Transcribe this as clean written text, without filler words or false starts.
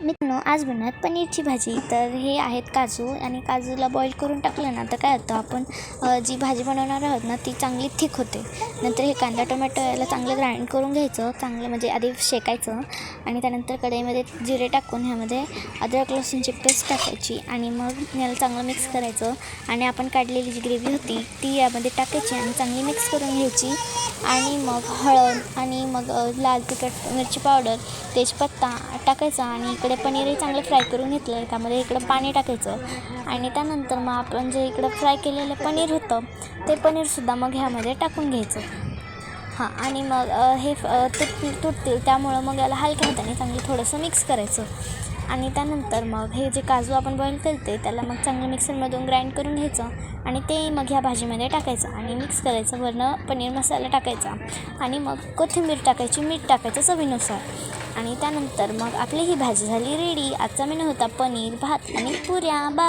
मित्रांनो, आज बनवत पनीरची भाजी. तर हे आहेत काजू आणि काजूला बॉईल करून टाकलं ना तर काय होतं, आपण जी भाजी बनवणार आहोत ना ती चांगली थिक होते. नंतर हे कांदा टोमॅटो याला चांगलं ग्राइंड करून घ्यायचं, चांगलं म्हणजे आधी शेकायचं आणि त्यानंतर कढईमध्ये जिरे टाकून ह्यामध्ये अद्रक लसूणची पेस्ट टाकायची आणि मग याला चांगलं मिक्स करायचं आणि आपण काढलेली जी ग्रेव्ही होती ती यामध्ये टाकायची आणि चांगली मिक्स करून घ्यायची. आणि मग हळद आणि मग लाल तिखट, मिरची पावडर, तेजपत्ता टाकायचा आणि इकडे पनीरही चांगलं फ्राय करून घेतलं आहे. त्यामध्ये इकडं पाणी टाकायचं आणि त्यानंतर मग आपण जे इकडं फ्राय केलेलं पनीर होतं ते पनीरसुद्धा मग ह्यामध्ये टाकून घ्यायचं. आणि मग हे तुटतील त्यामुळं मग याला हलक्या हाताने चांगलं थोडंसं मिक्स करायचं आणि त्यानंतर मग हे जे काजू आपण बॉईल केले त्याला मग चांगलं मिक्सरमधून ग्राइंड करून घ्यायचं आणि ते मग ह्या भाजीमध्ये टाकायचं आणि मिक्स करायचं. वरनं पनीर मसाला टाकायचा आणि मग कोथिंबीर टाकायची, मीठ टाकायचं चवीनुसार आणि त्यानंतर मग आपली ही भाजी झाली रेडी. आजचा मेनू होता पनीर, भात आणि पुऱ्या.